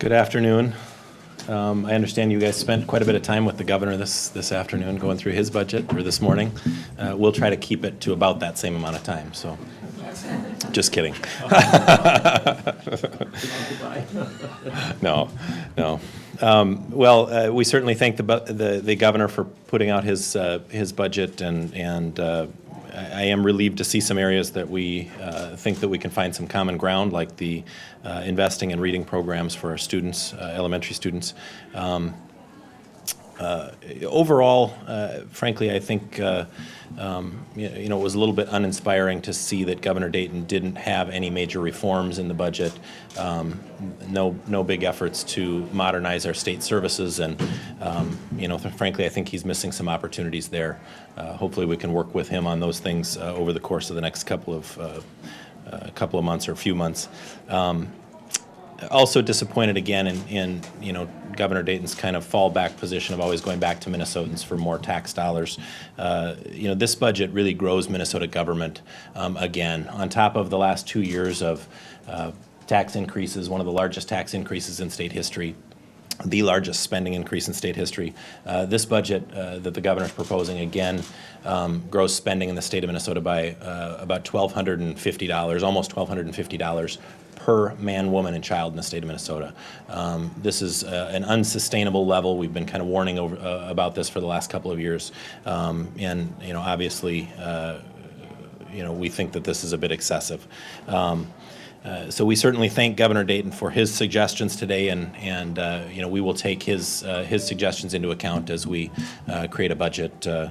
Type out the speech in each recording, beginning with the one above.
Good afternoon. I understand you guys spent quite a bit of time with the governor this afternoon going through his budget, or this morning. We'll try to keep it to about that same amount of time, so just kidding. No. Well, we certainly thank the governor for putting out his budget, and I am relieved to see some areas that we think that we can find some common ground, like the investing in reading programs for our students, elementary students. Overall, frankly, I think it was a little bit uninspiring to see that Governor Dayton didn't have any major reforms in the budget. No big efforts to modernize our state services, and frankly, I think he's missing some opportunities there. Hopefully, we can work with him on those things over the course of the next couple of months or a few months. Also disappointed again in Governor Dayton's kind of fallback position of always going back to Minnesotans for more tax dollars. This budget really grows Minnesota government again. On top of the last 2 years of tax increases, one of the largest tax increases in state history, the largest spending increase in state history. This budget that the governor is proposing again grows spending in the state of Minnesota by about $1,250, almost $1,250 per man, woman, and child in the state of Minnesota. This is an unsustainable level. We've been kind of warning about this for the last couple of years, and obviously, we think that this is a bit excessive. So we certainly thank Governor Dayton for his suggestions today, and we will take his suggestions into account as we create a budget to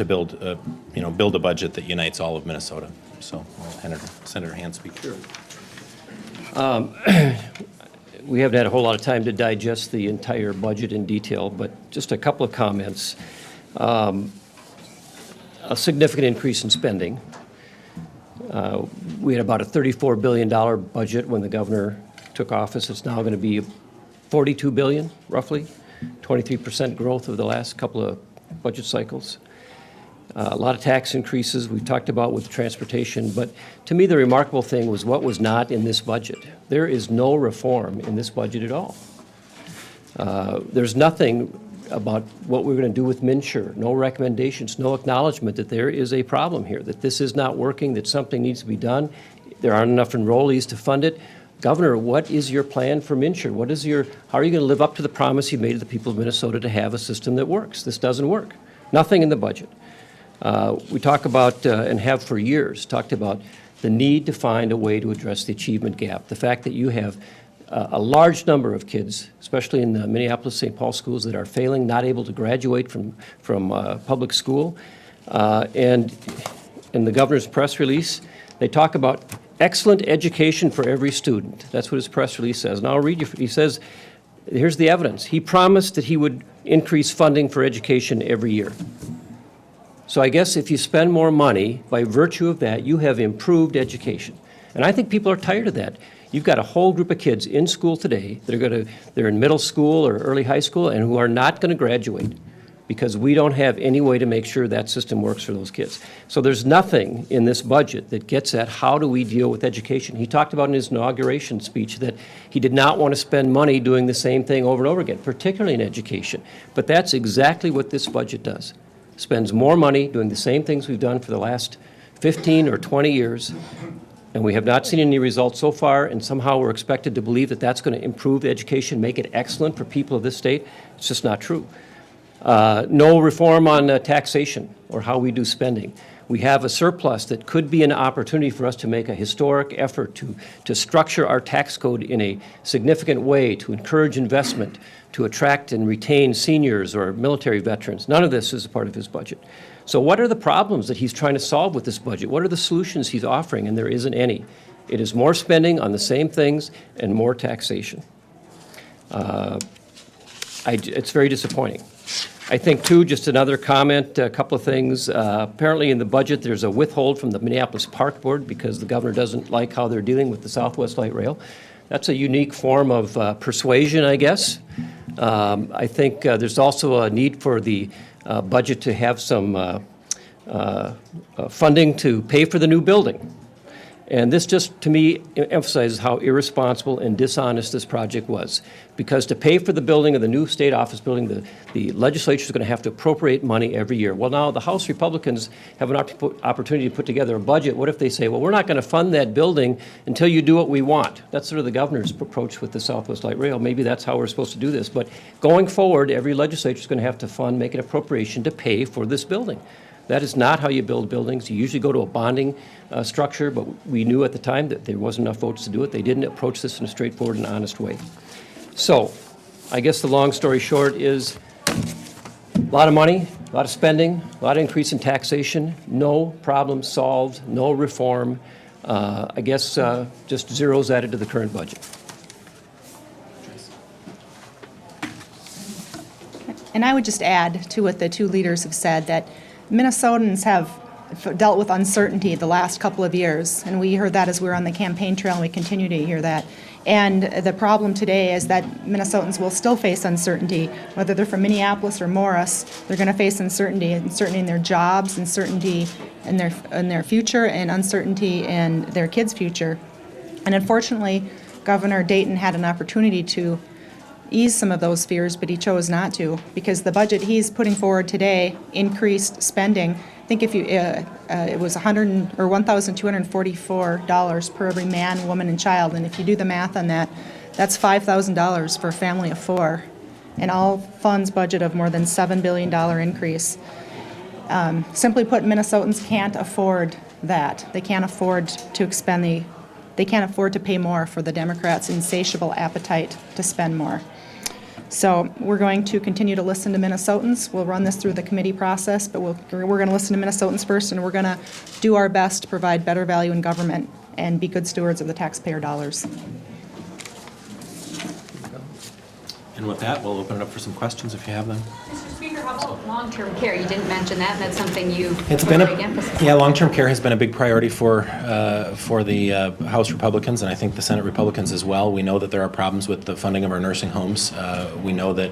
build a budget that unites all of Minnesota. So, Senator Hann speak. Sure. We haven't had a whole lot of time to digest the entire budget in detail, but just a couple of comments. A significant increase in spending. We had about a $34 billion budget when the governor took office. It's now going to be $42 billion, roughly, 23% growth over the last couple of budget cycles. A lot of tax increases we've talked about with transportation, but to me the remarkable thing was what was not in this budget. There is no reform in this budget at all. There's nothing about what we're going to do with MNsure, no recommendations, no acknowledgement that there is a problem here, that this is not working, that something needs to be done. There aren't enough enrollees to fund it. Governor, what is your plan for MNsure? How are you going to live up to the promise you made to the people of Minnesota to have a system that works? This doesn't work. Nothing in the budget. We talk about, and have for years, talked about the need to find a way to address the achievement gap. The fact that you have a large number of kids, especially in the Minneapolis-St. Paul schools, that are failing, not able to graduate from public school. And in the governor's press release, they talk about excellent education for every student. That's what his press release says. And I'll read you, he says, here's the evidence. He promised that he would increase funding for education every year. So I guess if you spend more money, by virtue of that, you have improved education. And I think people are tired of that. You've got a whole group of kids in school today that they're in middle school or early high school and who are not going to graduate because we don't have any way to make sure that system works for those kids. So there's nothing in this budget that gets at how do we deal with education. He talked about in his inauguration speech that he did not want to spend money doing the same thing over and over again, particularly in education. But that's exactly what this budget does. Spends more money doing the same things we've done for the last 15 or 20 years, and we have not seen any results so far, and somehow we're expected to believe that that's going to improve education, make it excellent for people of this state. It's just not true. No reform on taxation or how we do spending. We have a surplus that could be an opportunity for us to make a historic effort to structure our tax code in a significant way, to encourage investment, to attract and retain seniors or military veterans. None of this is a part of his budget. So what are the problems that he's trying to solve with this budget? What are the solutions he's offering? And there isn't any. It is more spending on the same things and more taxation. It's very disappointing. I think, too, just another comment, a couple of things. Apparently in the budget there's a withhold from the Minneapolis Park Board because the governor doesn't like how they're dealing with the Southwest Light Rail. That's a unique form of persuasion, I guess. I think there's also a need for the budget to have some funding to pay for the new building. And this just, to me, emphasizes how irresponsible and dishonest this project was. Because to pay for the building of the new state office building, the legislature is going to have to appropriate money every year. Well, now the House Republicans have an opportunity to put together a budget. What if they say, well, we're not going to fund that building until you do what we want? That's sort of the governor's approach with the Southwest Light Rail. Maybe that's how we're supposed to do this. But going forward, every legislature is going to have to make an appropriation to pay for this building. That is not how you build buildings. You usually go to a bonding structure, but we knew at the time that there wasn't enough votes to do it. They didn't approach this in a straightforward and honest way. So I guess the long story short is a lot of money, a lot of spending, a lot of increase in taxation, no problem solved, no reform. I guess just zeros added to the current budget. And I would just add to what the two leaders have said that Minnesotans have dealt with uncertainty the last couple of years, and we heard that as we were on the campaign trail, and we continue to hear that. And the problem today is that Minnesotans will still face uncertainty, whether they're from Minneapolis or Morris. They're going to face uncertainty in their jobs, uncertainty in their future, and uncertainty in their kids' future. And unfortunately, Governor Dayton had an opportunity to ease some of those fears, but he chose not to, because the budget he's putting forward today increased spending. I think if you it was $1,244 per every man, woman, and child, and if you do the math on that, that's $5,000 for a family of four, and all funds budget of more than $7 billion increase. Simply put, Minnesotans can't afford that. They can't afford to expend they can't afford to pay more for the Democrats' insatiable appetite to spend more. So we're going to continue to listen to Minnesotans. We'll run this through the committee process, but we're going to listen to Minnesotans first, and we're going to do our best to provide better value in government and be good stewards of the taxpayer dollars. And with that, we'll open it up for some questions if you have them. Mr. Speaker, how about long-term care? You didn't mention that, and that's something you It's been long-term care has been a big priority for the House Republicans, and I think the Senate Republicans as well. We know that there are problems with the funding of our nursing homes. We know that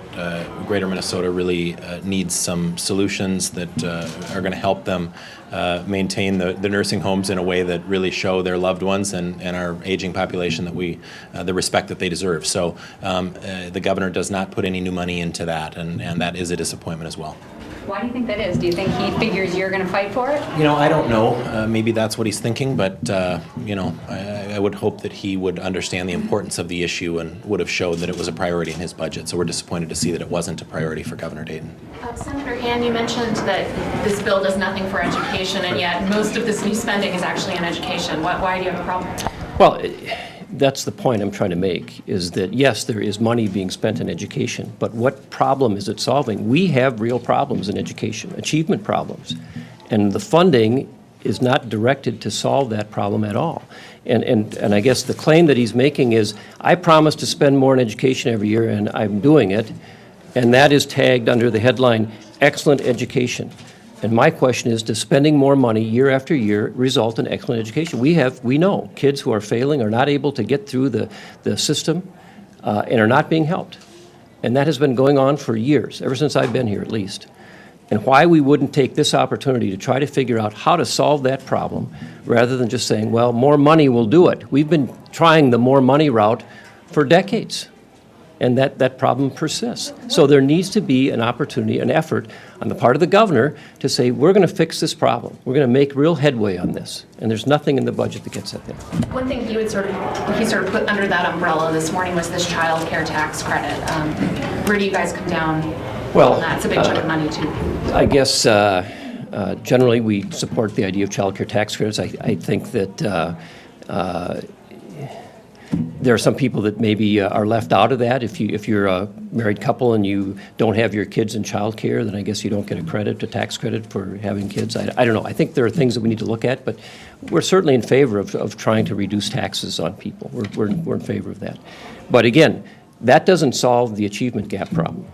Greater Minnesota really needs some solutions that are going to help them maintain the nursing homes in a way that really show their loved ones and our aging population that the respect that they deserve. So the governor does not put any new money into that, and that is a disappointment as well. Why do you think that is? Do you think he figures you're going to fight for it? You know, I don't know. Maybe that's what he's thinking, but you know, I would hope that he would understand the importance of the issue and would have showed that it was a priority in his budget. So we're disappointed to see that it wasn't a priority for Governor Dayton. Senator Hann, you mentioned that this bill does nothing for education, and yet most of this new spending is actually on education. Why do you have a problem? Well, that's the point I'm trying to make, is that, yes, there is money being spent in education, but what problem is it solving? We have real problems in education, achievement problems, and the funding is not directed to solve that problem at all. And I guess the claim that he's making is, I promise to spend more in education every year, and I'm doing it, and that is tagged under the headline, excellent education. And my question is, does spending more money year after year result in excellent education? We know kids who are failing are not able to get through the system and are not being helped. And that has been going on for years, ever since I've been here at least. And why we wouldn't take this opportunity to try to figure out how to solve that problem rather than just saying, well, more money will do it. We've been trying the more money route for decades, and that problem persists. So there needs to be an opportunity, an effort on the part of the governor to say, we're going to fix this problem. We're going to make real headway on this. And there's nothing in the budget that gets at that. One thing he sort of put under that umbrella this morning was this child care tax credit. Where do you guys come down on that? It's a big chunk of money, too. I guess generally we support the idea of child care tax credits. I think that there are some people that maybe are left out of that. If you're a married couple and you don't have your kids in child care, then I guess you don't get a tax credit for having kids. I don't know. I think there are things that we need to look at, but we're certainly in favor of trying to reduce taxes on people. We're in favor of that. But again, that doesn't solve the achievement gap problem.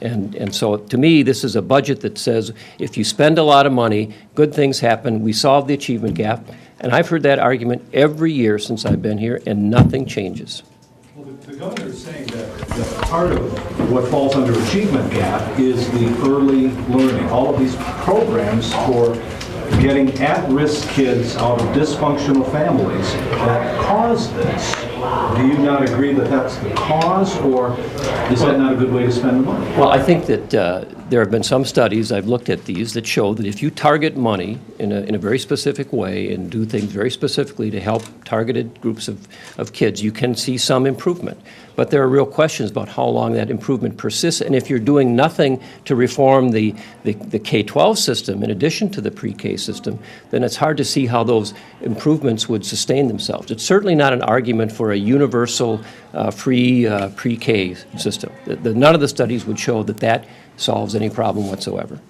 And so to me, this is a budget that says if you spend a lot of money, good things happen, we solve the achievement gap. And I've heard that argument every year since I've been here, and nothing changes. Well, the governor is saying that part of what falls under achievement gap is the early learning. All of these programs for getting at-risk kids out of dysfunctional families that caused this. Do you not agree that that's the cause, or is that not a good way to spend the money? Well, I think that there have been some studies, I've looked at these, that show that if you target money in a very specific way and do things very specifically to help targeted groups of kids, you can see some improvement. But there are real questions about how long that improvement persists. And if you're doing nothing to reform the K-12 system in addition to the pre-K system, then it's hard to see how those improvements would sustain themselves. It's certainly not an argument for a universal free pre-K system. None of the studies would show that that solves any problem whatsoever.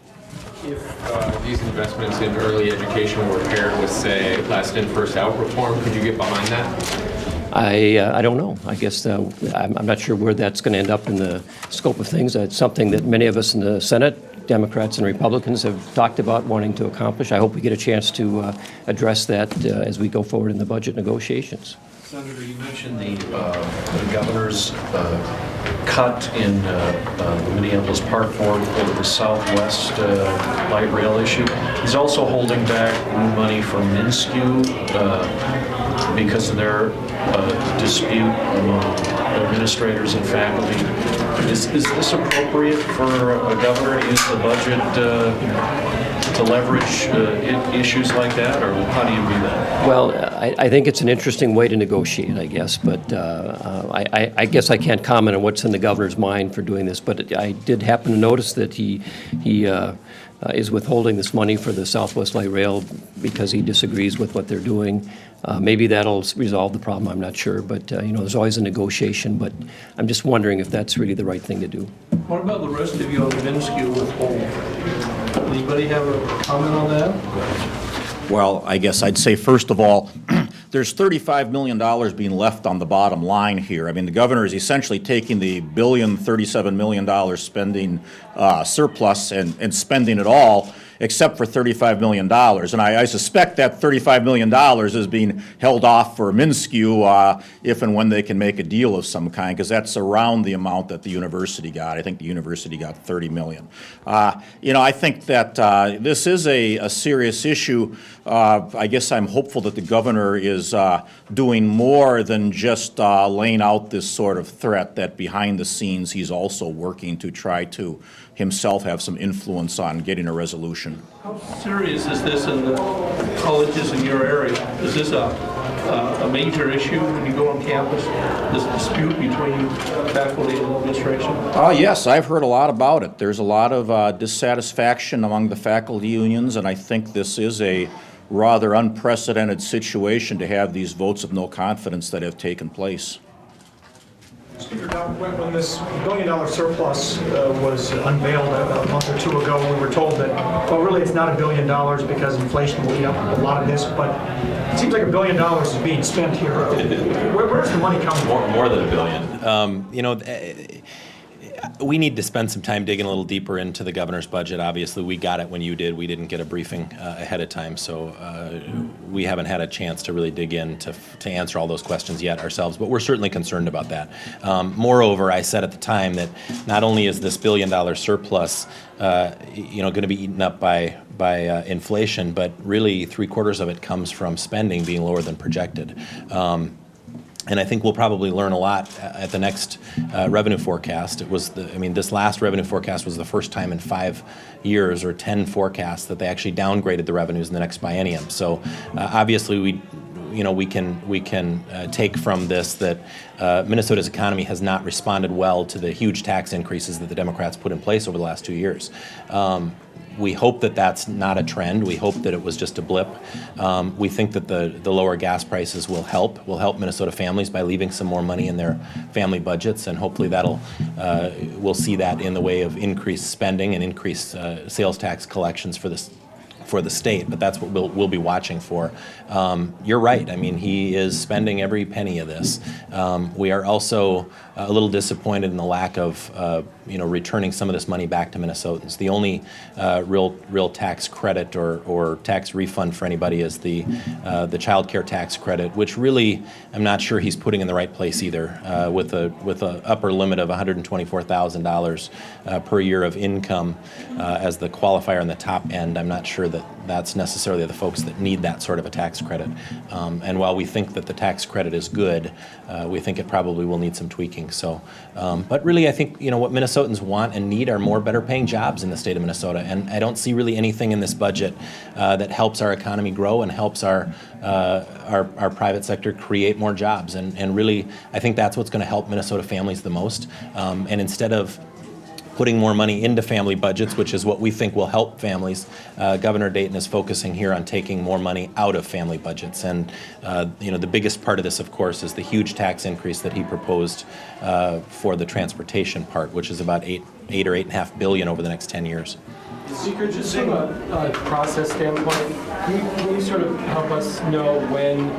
If these investments in early education were paired with, say, last in, first out reform, could you get behind that? I don't know. I guess I'm not sure where that's going to end up in the scope of things. It's something that many of us in the Senate, Democrats and Republicans, have talked about wanting to accomplish. I hope we get a chance to address that as we go forward in the budget negotiations. Senator, you mentioned the governor's cut in the Minneapolis Park Board over the Southwest light rail issue. He's also holding back money from MnSCU because of their dispute among administrators and faculty. Is this appropriate for a governor to use the budget to leverage issues like that, or how do you view that? Well, I think it's an interesting way to negotiate, I guess, but I guess I can't comment on what's in the governor's mind for doing this, but I did happen to notice that he is withholding this money for the Southwest Light Rail because he disagrees with what they're doing. Maybe that'll resolve the problem, I'm not sure, but there's always a negotiation, but I'm just wondering if that's really the right thing to do. What about the rest of you on the MnSCU withhold? Anybody have a comment on that? Well, I guess I'd say, first of all, there's $35 million being left on the bottom line here. I mean, the governor is essentially taking the $1,037 million spending surplus and spending it all, except for $35 million. And I suspect that $35 million is being held off for MnSCU if and when they can make a deal of some kind, because that's around the amount that the university got. I think the university got $30 million. I think that this is a serious issue. I guess I'm hopeful that the governor is doing more than just laying out this sort of threat, that behind the scenes he's also working to try to himself have some influence on getting a resolution. How serious is this in the colleges in your area? Is this a major issue when you go on campus, this dispute between faculty and administration? Yes, I've heard a lot about it. There's a lot of dissatisfaction among the faculty unions, and I think this is a rather unprecedented situation to have these votes of no confidence that have taken place. Speaker Daudt, when this billion-dollar surplus was unveiled a month or two ago, we were told that, well, really it's not $1 billion because inflation will eat up a lot of this, but it seems like $1 billion is being spent here. Where's the money coming from? More than $1 billion. We need to spend some time digging a little deeper into the governor's budget. Obviously, we got it when you did. We didn't get a briefing ahead of time, so we haven't had a chance to really dig in to answer all those questions yet ourselves, but we're certainly concerned about that. Moreover, I said at the time that not only is this $1 billion surplus going to be eaten up by inflation, but really 3/4 of it comes from spending being lower than projected. And I think we'll probably learn a lot at the next revenue forecast. This last revenue forecast was the first time in 5 years or 10 forecasts that they actually downgraded the revenues in the next biennium. So obviously we can take from this that Minnesota's economy has not responded well to the huge tax increases that the Democrats put in place over the last 2 years. We hope that that's not a trend. We hope that it was just a blip. We think that the lower gas prices will help Minnesota families by leaving some more money in their family budgets, and hopefully we'll see that in the way of increased spending and increased sales tax collections for the state, but that's what we'll be watching for. You're right. I mean, he is spending every penny of this. We are also a little disappointed in the lack of returning some of this money back to Minnesotans. The only real tax credit or tax refund for anybody is the child care tax credit, which really I'm not sure he's putting in the right place either. With a upper limit of $124,000 per year of income as the qualifier on the top end, I'm not sure that that that's necessarily the folks that need that sort of a tax credit. And while we think that the tax credit is good, we think it probably will need some tweaking. So, but really, I think what Minnesotans want and need are more better paying jobs in the state of Minnesota. And I don't see really anything in this budget that helps our economy grow and helps our private sector create more jobs. And really, I think that's what's going to help Minnesota families the most. And instead of putting more money into family budgets, which is what we think will help families, Governor Dayton is focusing here on taking more money out of family budgets. And the biggest part of this, of course, is the huge tax increase that he proposed for the transportation part, which is about $8 or $8.5 billion over the next 10 years. Speaker, just from a process standpoint, can you sort of help us know when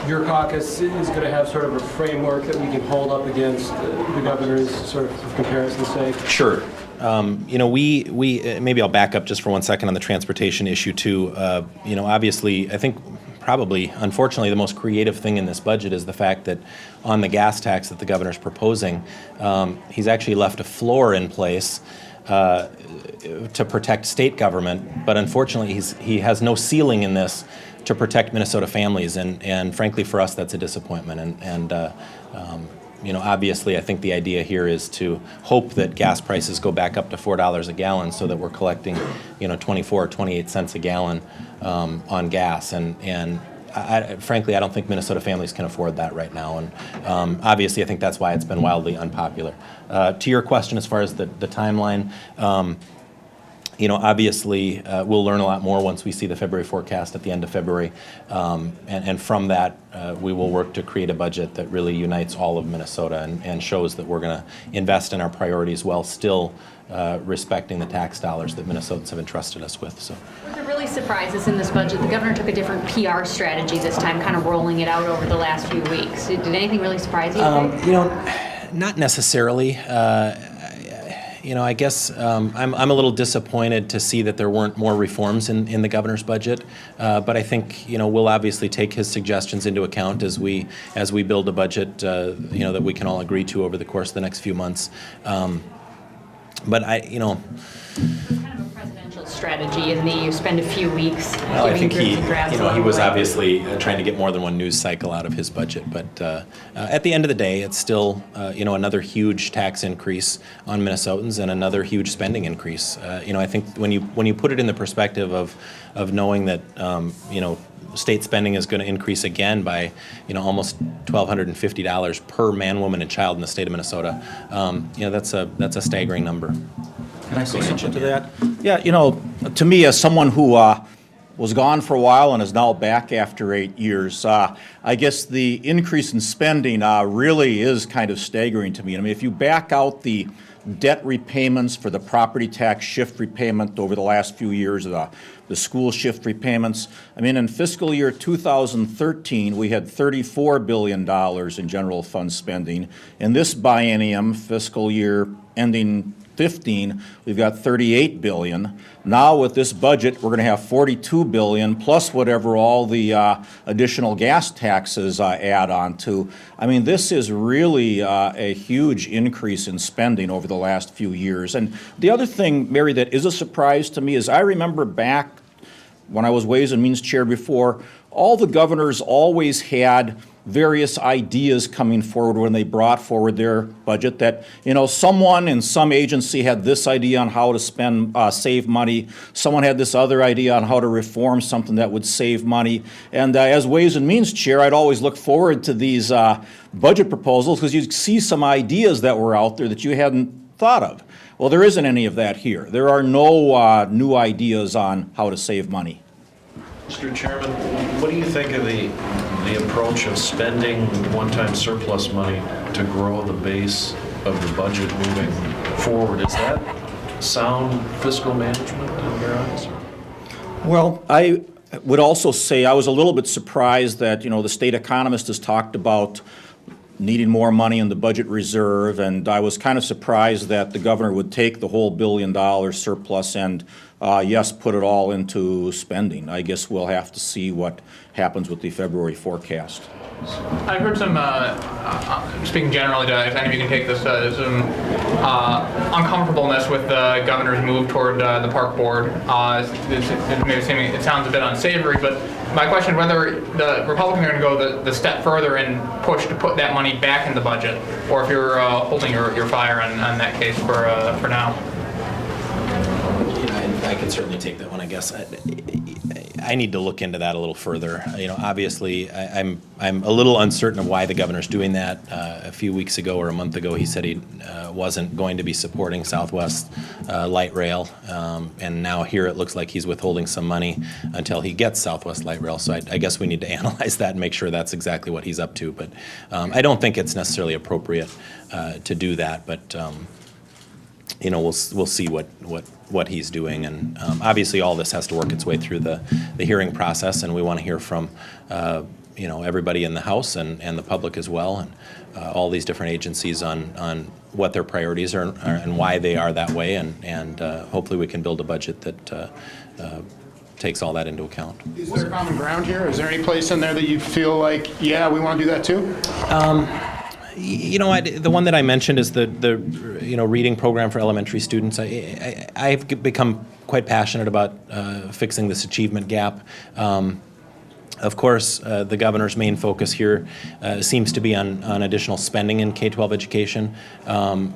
your caucus is going to have sort of a framework that we can hold up against the governor's sort of for comparison's sake? Sure. We maybe I'll back up just for 1 second on the transportation issue too. Obviously, I think probably, unfortunately, the most creative thing in this budget is the fact that on the gas tax that the governor's proposing, he's actually left a floor in place to protect state government, but unfortunately he has no ceiling in this to protect Minnesota families, and frankly for us that's a disappointment. Obviously I think the idea here is to hope that gas prices go back up to $4 a gallon so that we're collecting 24 or 28 cents a gallon on gas, and frankly I don't think Minnesota families can afford that right now, and obviously I think that's why it's been wildly unpopular. To your question as far as the timeline, obviously we'll learn a lot more once we see the February forecast at the end of February, and from that we will work to create a budget that really unites all of Minnesota and shows that we're going to invest in our priorities while still respecting the tax dollars that Minnesotans have entrusted us with. So. Were there really surprises in this budget? The governor took a different PR strategy this time, kind of rolling it out over the last few weeks. Did anything really surprise you? Not necessarily. I guess I'm a little disappointed to see that there weren't more reforms in the governor's budget, but I think we'll obviously take his suggestions into account as we build a budget that we can all agree to over the course of the next few months. But It's kind of a presidential strategy, isn't it? You spend a few weeks. Well, I think he was obviously trying to get more than one news cycle out of his budget. But at the end of the day, it's still another huge tax increase on Minnesotans and another huge spending increase. I think when you put it in the perspective of knowing that state spending is going to increase again by almost $1,250 per man, woman, and child in the state of Minnesota, that's a staggering number. Can I say something to that? Yeah, to me, as someone who was gone for a while and is now back after 8 years, I guess the increase in spending really is kind of staggering to me. I mean, if you back out the debt repayments for the property tax shift repayment over the last few years, the school shift repayments, I mean, in fiscal year 2013, we had $34 billion in general fund spending. In this biennium, fiscal year ending 15, we've got $38 billion. Now with this budget, we're going to have $42 billion plus whatever all the additional gas taxes add on to. I mean, this is really a huge increase in spending over the last few years. And the other thing, Mary, that is a surprise to me is I remember back when I was Ways and Means Chair before, all the governors always had various ideas coming forward when they brought forward their budget that, someone in some agency had this idea on how to save money. Someone had this other idea on how to reform something that would save money. And as Ways and Means Chair, I'd always look forward to these budget proposals because you'd see some ideas that were out there that you hadn't thought of. Well, there isn't any of that here. There are no new ideas on how to save money. Mr. Chairman, what do you think of the approach of spending one-time surplus money to grow the base of the budget moving forward? Is that sound fiscal management in your eyes? Well, I would also say I was a little bit surprised that, the state economist has talked about needing more money in the budget reserve, and I was kind of surprised that the governor would take the whole $1 billion surplus and yes, put it all into spending. I guess we'll have to see what happens with the February forecast. I've heard some speaking generally to, if any of you can take this, some uncomfortableness with the governor's move toward the park board. It sounds a bit unsavory, but my question, whether the Republicans are going to go the step further and push to put that money back in the budget, or if you're holding your fire on that case for now. I can certainly take that one, I guess. I need to look into that a little further. Obviously, I'm a little uncertain of why the governor's doing that. A few weeks ago or a month ago, he said he wasn't going to be supporting Southwest Light Rail, and now here it looks like he's withholding some money until he gets Southwest Light Rail. So I guess we need to analyze that and make sure that's exactly what he's up to. But I don't think it's necessarily appropriate to do that. But we'll see what he's doing, and obviously all this has to work its way through the hearing process, and we want to hear from everybody in the House and the public as well, and all these different agencies on what their priorities are and why they are that way, and hopefully we can build a budget that takes all that into account. Is there common ground here? Is there any place in there that you feel like, yeah, we want to do that too? The one that I mentioned is the reading program for elementary students. I've become quite passionate about fixing this achievement gap. Of course, the governor's main focus here seems to be on additional spending in K-12 education. And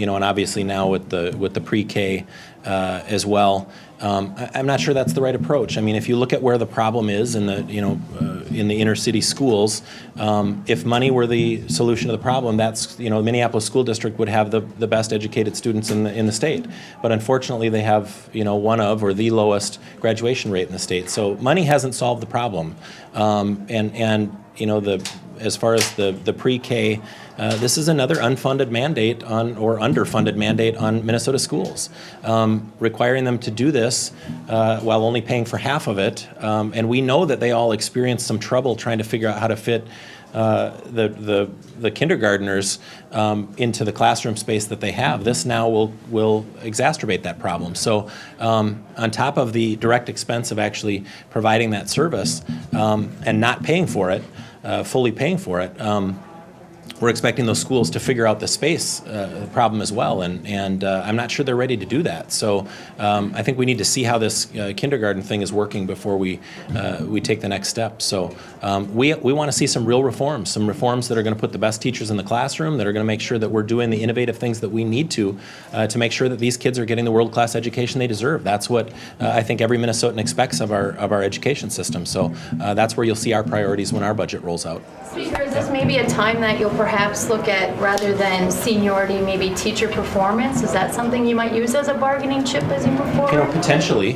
obviously now with the pre-K as well. I'm not sure that's the right approach. I mean, if you look at where the problem is in the inner city schools, if money were the solution to the problem, that's the Minneapolis School District would have the best educated students in the state. But unfortunately, they have one of or the lowest graduation rate in the state. So money hasn't solved the problem, as far as the pre-K, this is another unfunded mandate or underfunded mandate on Minnesota schools, requiring them to do this while only paying for half of it. And we know that they all experience some trouble trying to figure out how to fit the kindergartners into the classroom space that they have. This now will exacerbate that problem. So on top of the direct expense of actually providing that service and not paying for it, fully paying for it, we're expecting those schools to figure out the space problem as well, and I'm not sure they're ready to do that. So I think we need to see how this kindergarten thing is working before we take the next step. So we want to see some real reforms, that are going to put the best teachers in the classroom, that are going to make sure that we're doing the innovative things that we need to make sure that these kids are getting the world-class education they deserve. That's what I think every Minnesotan expects of our education system. So that's where you'll see our priorities when our budget rolls out. Speaker, is this maybe a time that you'll perhaps look at, rather than seniority, maybe teacher performance? Is that something you might use as a bargaining chip as you move forward? Potentially,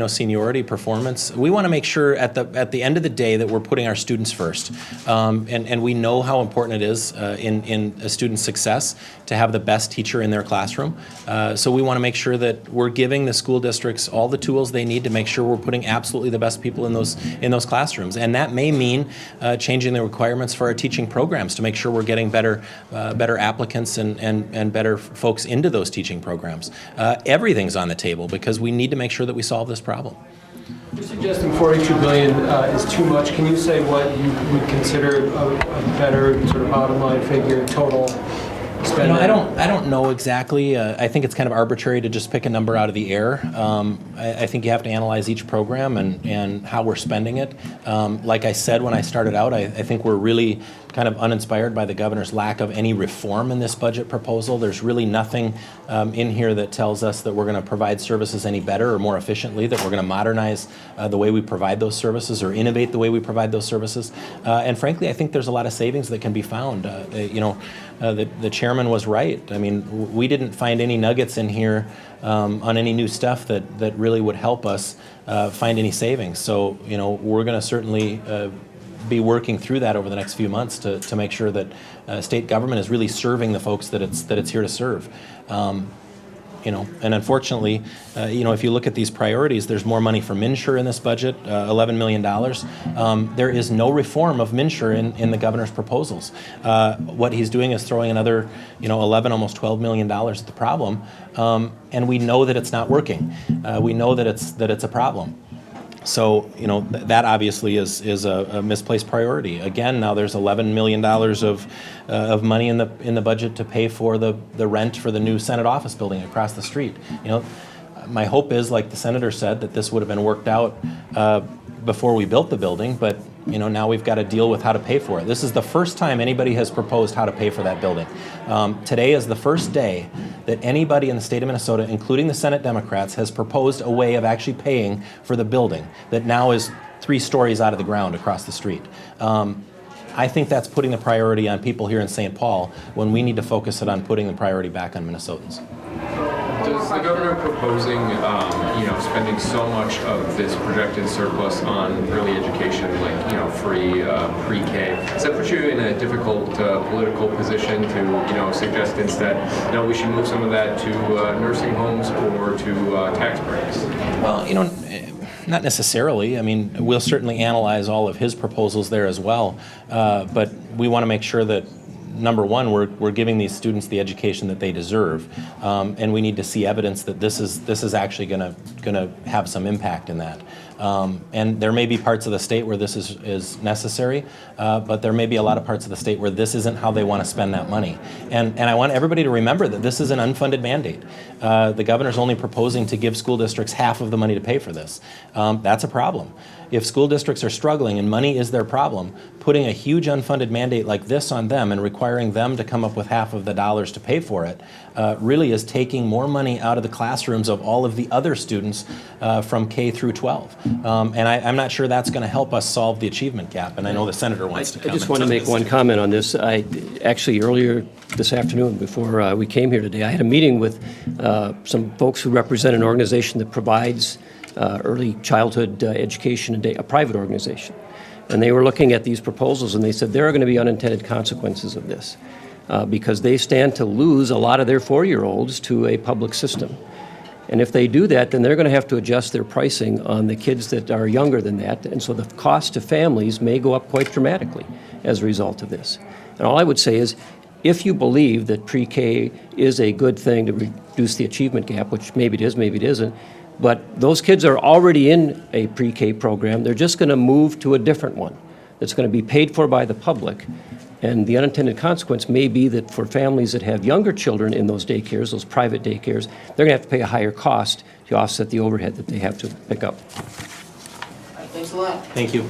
seniority, performance. We want to make sure at the end of the day that we're putting our students first, and we know how important it is in a student's success to have the best teacher in their classroom. So we want to make sure that we're giving the school districts all the tools they need to make sure we're putting absolutely the best people in those classrooms, and that may mean changing the requirements for our teaching programs to make sure we're getting better applicants and better folks into those teaching programs. Everything's on the table because we need to make sure that we solve this problem. You're suggesting $42 billion is too much. Can you say what you would consider a better sort of bottom line figure total spending? I don't know exactly. I think it's kind of arbitrary to just pick a number out of the air. I think you have to analyze each program and how we're spending it. Like I said when I started out, I think we're really kind of uninspired by the governor's lack of any reform in this budget proposal. There's really nothing in here that tells us that we're going to provide services any better or more efficiently, that we're going to modernize the way we provide those services or innovate the way we provide those services. And frankly, I think there's a lot of savings that can be found. The chairman was right. I mean, we didn't find any nuggets in here on any new stuff that really would help us find any savings. So, we're going to certainly be working through that over the next few months to make sure that state government is really serving the folks that it's here to serve. And unfortunately, if you look at these priorities, there's more money for MNsure in this budget, $11 million. There is no reform of MNsure in the governor's proposals. What he's doing is throwing another, $11, almost $12 million at the problem, and we know that it's not working. We know that it's a problem. So, that obviously is a misplaced priority. Again, now there's $11 million of money in the budget to pay for the rent for the new Senate office building across the street. My hope is, like the senator said, that this would have been worked out before we built the building, but now we've got to deal with how to pay for it. This is the first time anybody has proposed how to pay for that building. Today is the first day that anybody in the state of Minnesota, including the Senate Democrats, has proposed a way of actually paying for the building that now is 3 stories out of the ground across the street. I think that's putting the priority on people here in St. Paul when we need to focus it on putting the priority back on Minnesotans. Does the governor proposing, spending so much of this projected surplus on early education, like, free pre-K, does that put you in a difficult political position to, suggest instead, no, we should move some of that to nursing homes or to tax breaks? Well, not necessarily. I mean, we'll certainly analyze all of his proposals there as well, but we want to make sure that, number one, we're giving these students the education that they deserve, and we need to see evidence that this is actually going to have some impact in that. And there may be parts of the state where this is necessary, but there may be a lot of parts of the state where this isn't how they want to spend that money. And I want everybody to remember that this is an unfunded mandate. The governor's only proposing to give school districts half of the money to pay for this. That's a problem. If school districts are struggling and money is their problem, putting a huge unfunded mandate like this on them and requiring them to come up with half of the dollars to pay for it really is taking more money out of the classrooms of all of the other students from K through 12. And I'm not sure that's going to help us solve the achievement gap, and I know the senator wants to comment. I just want to make one comment on this. Actually, earlier this afternoon, before we came here today, I had a meeting with some folks who represent an organization that provides early childhood education, a private organization. And they were looking at these proposals, and they said there are going to be unintended consequences of this because they stand to lose a lot of their 4-year-olds to a public system. And if they do that, then they're going to have to adjust their pricing on the kids that are younger than that. And so the cost to families may go up quite dramatically as a result of this. And all I would say is, if you believe that pre-K is a good thing to reduce the achievement gap, which maybe it is, maybe it isn't, but those kids are already in a pre-K program. They're just going to move to a different one that's going to be paid for by the public. And the unintended consequence may be that for families that have younger children in those daycares, those private daycares, they're going to have to pay a higher cost to offset the overhead that they have to pick up. Thanks a lot. Thank you.